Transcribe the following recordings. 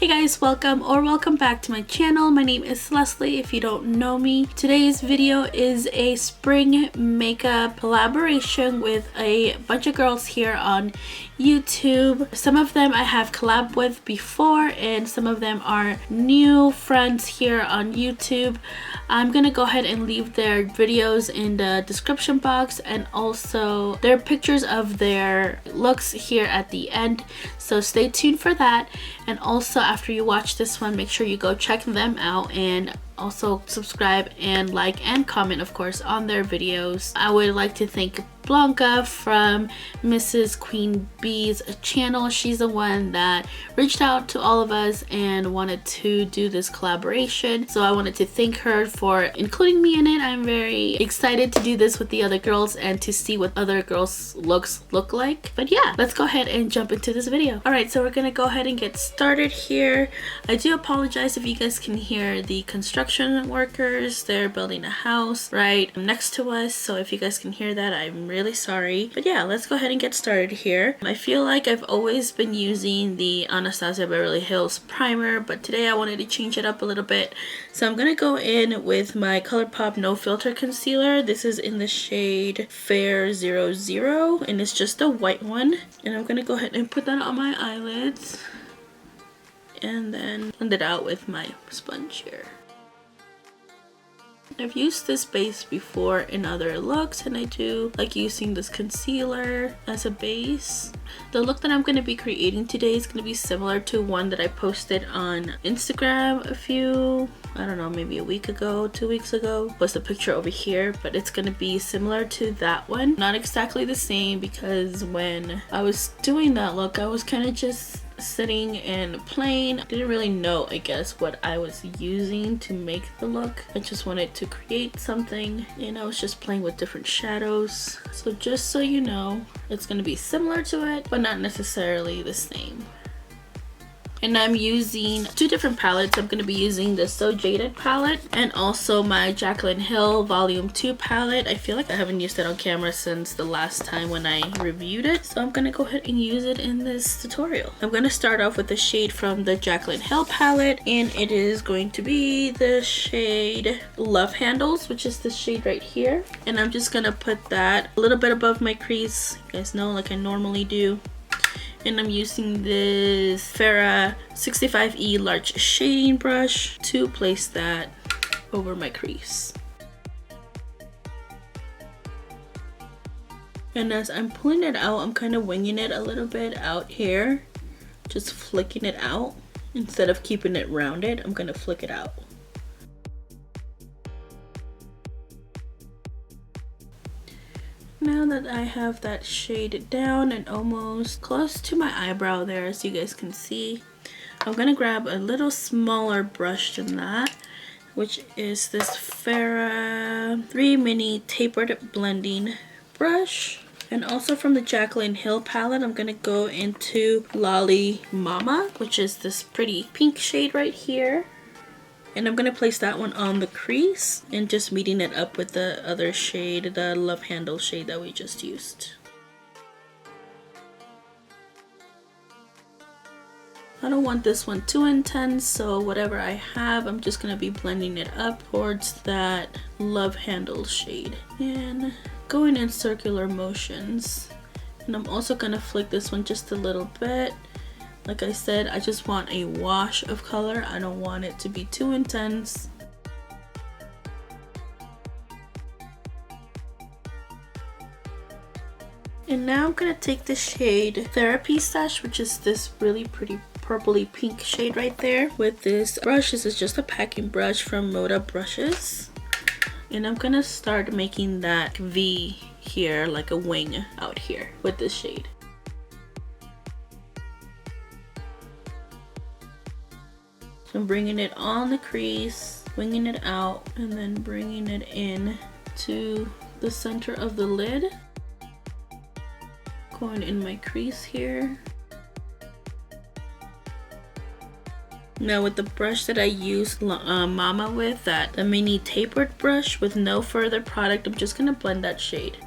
guys, welcome back to my channel. My name is Leslie if you don't know me. Today's video is a spring makeup collaboration with a bunch of girls here on YouTube. Some of them I have collabed with before and some of them are new friends here on YouTube. I'm gonna go ahead and leave their videos in the description box and also their pictures of their looks here at the end, so stay tuned for that. And also after you watch this one, make sure you go check them out and also subscribe and like and comment, of course, on their videos. I would like to thank Blanca from Mrs. Queen Bee's channel. She's the one that reached out to all of us and wanted to do this collaboration, so I wanted to thank her for including me in it. I'm very excited to do this with the other girls and to see what other girls looks look like. But yeah, let's go ahead and jump into this video. All right, so we're gonna go ahead and get started here. I do apologize if you guys can hear the construction workers. They're building a house right next to us, so if you guys can hear that, I'm really sorry. But yeah, let's go ahead and get started here. I feel like I've always been using the Anastasia Beverly Hills primer, but today I wanted to change it up a little bit. So I'm gonna go in with my ColourPop No Filter Concealer. This is in the shade Fair 00 and it's just a white one. And I'm gonna go ahead and put that on my eyelids and then blend it out with my sponge here. I've used this base before in other looks and I do like using this concealer as a base. The look that I'm going to be creating today is going to be similar to one that I posted on Instagram I don't know, maybe a week ago, 2 weeks ago. Was the picture over here, but it's going to be similar to that one. Not exactly the same because when I was doing that look, I was kind of just sitting and playing. Didn't really know, I guess, what I was using to make the look. I just wanted to create something and I was just playing with different shadows. So just so you know, it's going to be similar to it but not necessarily the same. And I'm using two different palettes. I'm going to be using the So Jaded palette and also my Jaclyn Hill Volume 2 palette. I feel like I haven't used it on camera since the last time when I reviewed it, so I'm going to go ahead and use it in this tutorial. I'm going to start off with the shade from the Jaclyn Hill palette and it is going to be the shade Love Handles, which is this shade right here. And I'm just going to put that a little bit above my crease, you guys know, like I normally do. And I'm using this Farrah 65E large shading brush to place that over my crease. And as I'm pulling it out, I'm kind of winging it a little bit out here, just flicking it out. Instead of keeping it rounded, I'm gonna flick it out. Now that I have that shade down and almost close to my eyebrow there, as you guys can see, I'm gonna grab a little smaller brush than that, which is this Farrah 3 Mini Tapered Blending Brush. And also from the Jaclyn Hill palette, I'm gonna go into Lolly Mama, which is this pretty pink shade right here. And I'm going to place that one on the crease and just meeting it up with the other shade, the Love Handle shade that we just used. I don't want this one too intense, so whatever I have, I'm just going to be blending it up towards that Love Handle shade and going in circular motions. And I'm also going to flick this one just a little bit. Like I said, I just want a wash of color. I don't want it to be too intense. And now I'm going to take the shade Therapy Sesh, which is this really pretty purpley pink shade right there, with this brush. This is just a packing brush from Moda Brushes. And I'm going to start making that V here, like a wing out here with this shade. So I'm bringing it on the crease, winging it out, and then bringing it in to the center of the lid. Going in my crease here. Now with the brush that I used Mama with, the mini tapered brush with no further product, I'm just going to blend that shade.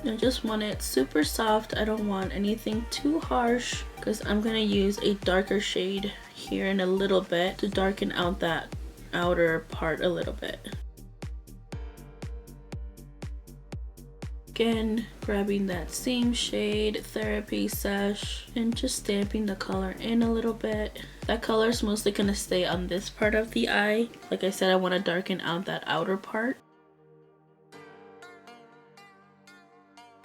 I just want it super soft. I don't want anything too harsh because I'm gonna use a darker shade here in a little bit to darken out that outer part a little bit. Again, grabbing that same shade, Therapy Sesh, and just stamping the color in a little bit. That color is mostly going to stay on this part of the eye. Like I said, I want to darken out that outer part.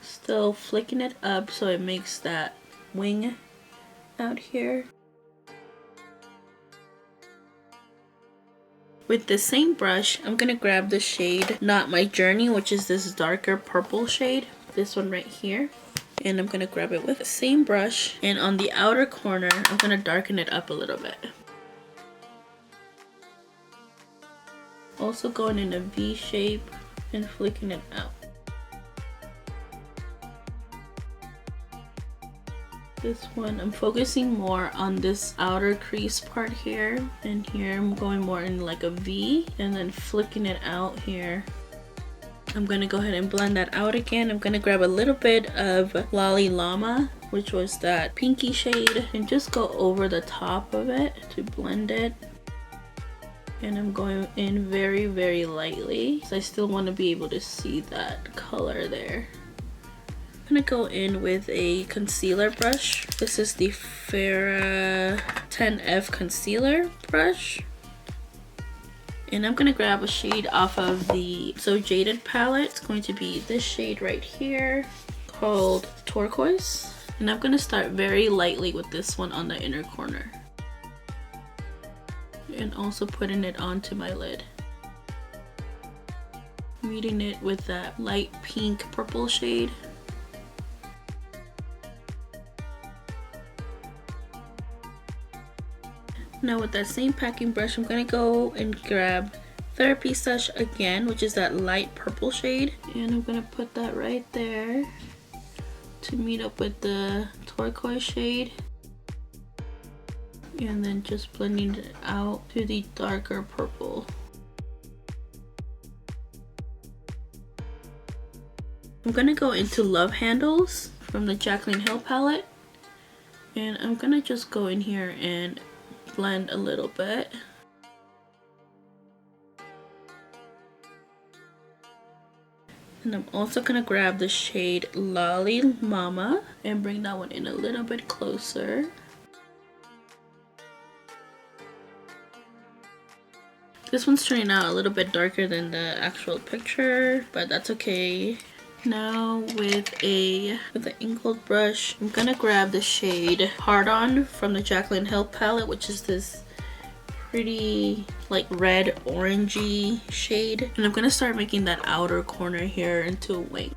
Still flicking it up so it makes that wing out here. With the same brush, I'm going to grab the shade Not My Journey, which is this darker purple shade. This one right here. And I'm going to grab it with the same brush. And on the outer corner, I'm going to darken it up a little bit. Also going in a V shape and flicking it out. This one, I'm focusing more on this outer crease part here, and here I'm going more in like a V and then flicking it out here. I'm gonna go ahead and blend that out again. I'm gonna grab a little bit of Lolly Llama, which was that pinky shade, and just go over the top of it to blend it. And I'm going in very, very lightly because I still want to be able to see that color there. I'm gonna go in with a concealer brush. This is the Farrah 10F concealer brush. And I'm gonna grab a shade off of the So Jaded palette. It's going to be this shade right here called Turquoise. And I'm gonna start very lightly with this one on the inner corner. And also putting it onto my lid. Meeting it with that light pink purple shade. Now with that same packing brush, I'm gonna go and grab Therapy Sesh again, which is that light purple shade. And I'm gonna put that right there to meet up with the turquoise shade. And then just blending it out to the darker purple. I'm gonna go into Love Handles from the Jaclyn Hill palette. And I'm gonna just go in here and blend a little bit. And I'm also gonna grab the shade Lolly Mama and bring that one in a little bit closer. This one's turning out a little bit darker than the actual picture, but that's okay. Now with an angled brush, I'm gonna grab the shade Hard On from the Jaclyn Hill palette, which is this pretty like red orangey shade. And I'm gonna start making that outer corner here into a wing.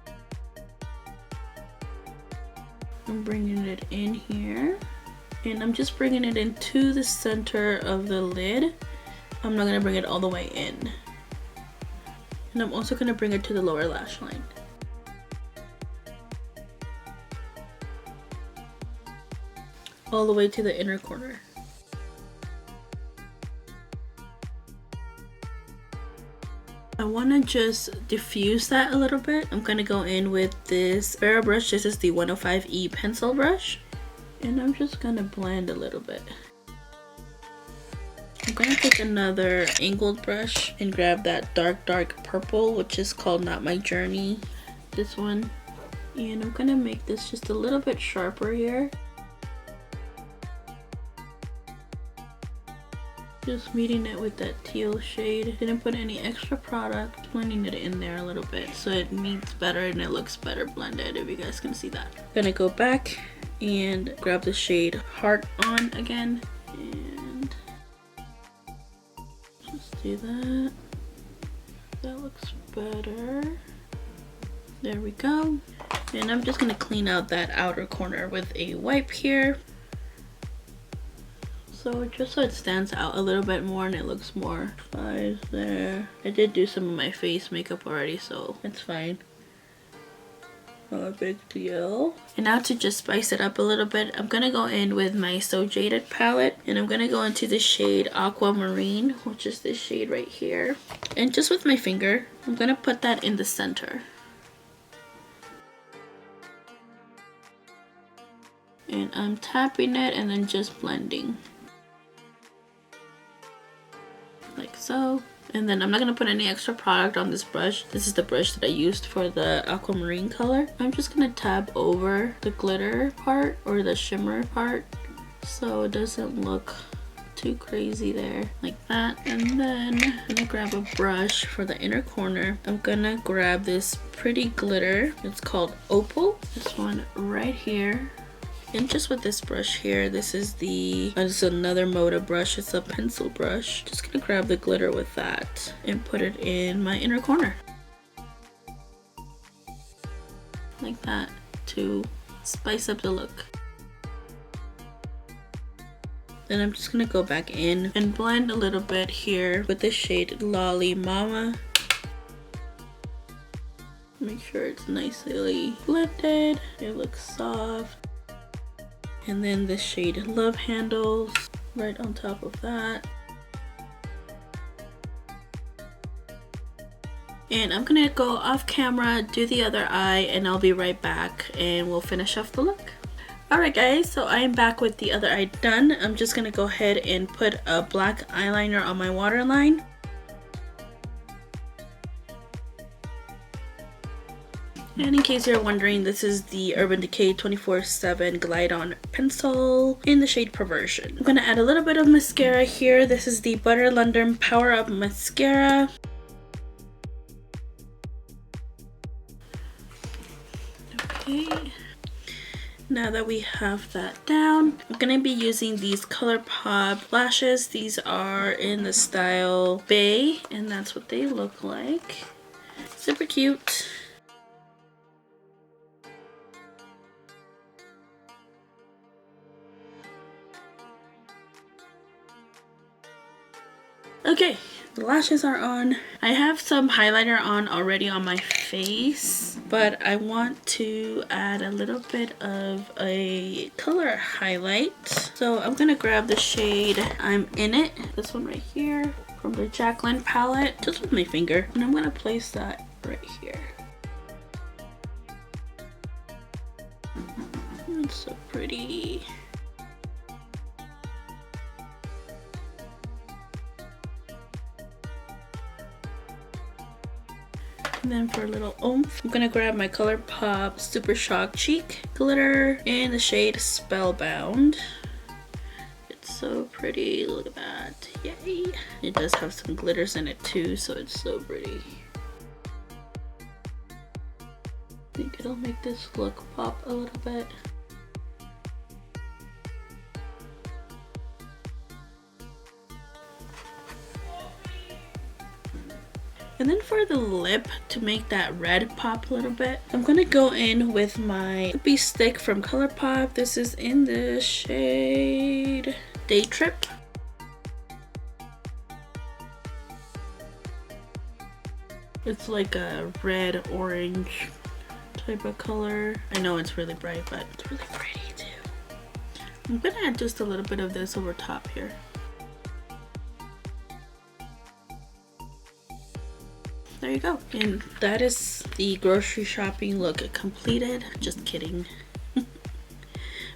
I'm bringing it in here. And I'm just bringing it into the center of the lid. I'm not gonna bring it all the way in. And I'm also gonna bring it to the lower lash line. All the way to the inner corner. I want to just diffuse that a little bit. I'm going to go in with this Farrah brush. This is the 105E pencil brush. And I'm just going to blend a little bit. I'm going to take another angled brush and grab that dark purple, which is called Not My Journey. This one. And I'm going to make this just a little bit sharper here. Just meeting it with that teal shade. Didn't put any extra product. Blending it in there a little bit so it meets better and it looks better blended, if you guys can see that. Gonna go back and grab the shade Heart On again. And just do that. That looks better. There we go. And I'm just gonna clean out that outer corner with a wipe here. So just so it stands out a little bit more and it looks more eyes there. I did do some of my face makeup already, so it's fine. Not a big deal. And now to just spice it up a little bit, I'm gonna go in with my So Jaded palette and I'm gonna go into the shade Aquamarine, which is this shade right here. And just with my finger, I'm gonna put that in the center. And I'm tapping it and then just blending. Like so. And then I'm not going to put any extra product on this brush. This is the brush that I used for the aquamarine color. I'm just going to tap over the glitter part or the shimmer part so it doesn't look too crazy there, like that. And then I'm gonna grab a brush for the inner corner. I'm gonna grab this pretty glitter. It's called Opal. This one right here. And just with this brush here, this is another Moda brush. It's a pencil brush. Just gonna grab the glitter with that and put it in my inner corner. Like that to spice up the look. Then I'm just gonna go back in and blend a little bit here with the shade Lolly Mama. Make sure it's nicely blended. It looks soft. And then the shade Love Handles right on top of that. And I'm gonna go off camera, do the other eye, and I'll be right back and we'll finish off the look. Alright guys, so I am back with the other eye done. I'm just gonna go ahead and put a black eyeliner on my waterline. And in case you're wondering, this is the Urban Decay 24/7 Glide On Pencil in the shade Perversion. I'm gonna add a little bit of mascara here. This is the Butter London Power Up Mascara. Okay. Now that we have that down, I'm gonna be using these ColourPop lashes. These are in the style Bay, and that's what they look like. Super cute. Okay, the lashes are on. I have some highlighter on already on my face, but I want to add a little bit of a color highlight. So I'm gonna grab the shade I'm In It, this one right here from the Jaclyn palette, just with my finger, and I'm gonna place that right here. It's so pretty. And then for a little oomph, I'm gonna grab my ColourPop Super Shock Cheek glitter in the shade Spellbound. It's so pretty, look at that, yay! It does have some glitters in it too, so it's so pretty. I think it'll make this look pop a little bit. And then for the lip, to make that red pop a little bit, I'm gonna go in with my lippy stick from ColourPop. This is in the shade Day Trip. It's like a red orange type of color. I know it's really bright, but it's really pretty too. I'm gonna add just a little bit of this over top here. There you go. And that is the grocery shopping look completed. Just kidding.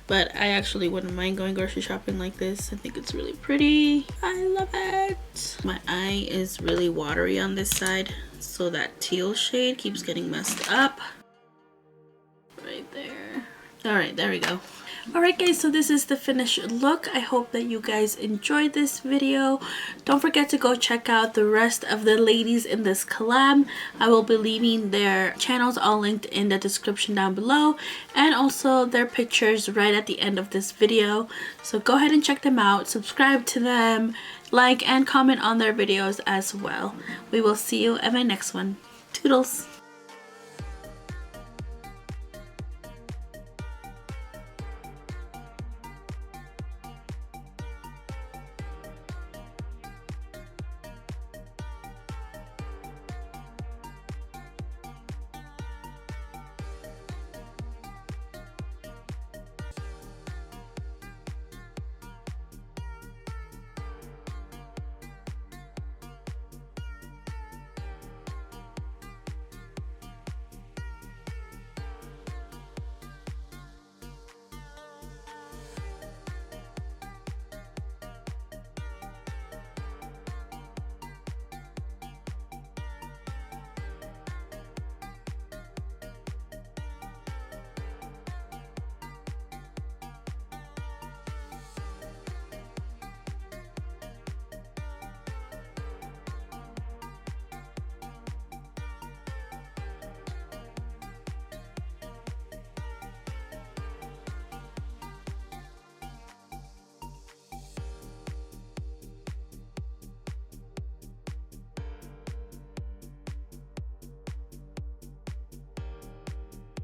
But I actually wouldn't mind going grocery shopping like this. I think it's really pretty. I love it. My eye is really watery on this side, so that teal shade keeps getting messed up. Right there. Alright, there we go. Alright guys, so this is the finished look. I hope that you guys enjoyed this video. Don't forget to go check out the rest of the ladies in this collab. I will be leaving their channels all linked in the description down below, and also their pictures right at the end of this video. So go ahead and check them out, subscribe to them, like and comment on their videos as well. We will see you in my next one. Toodles!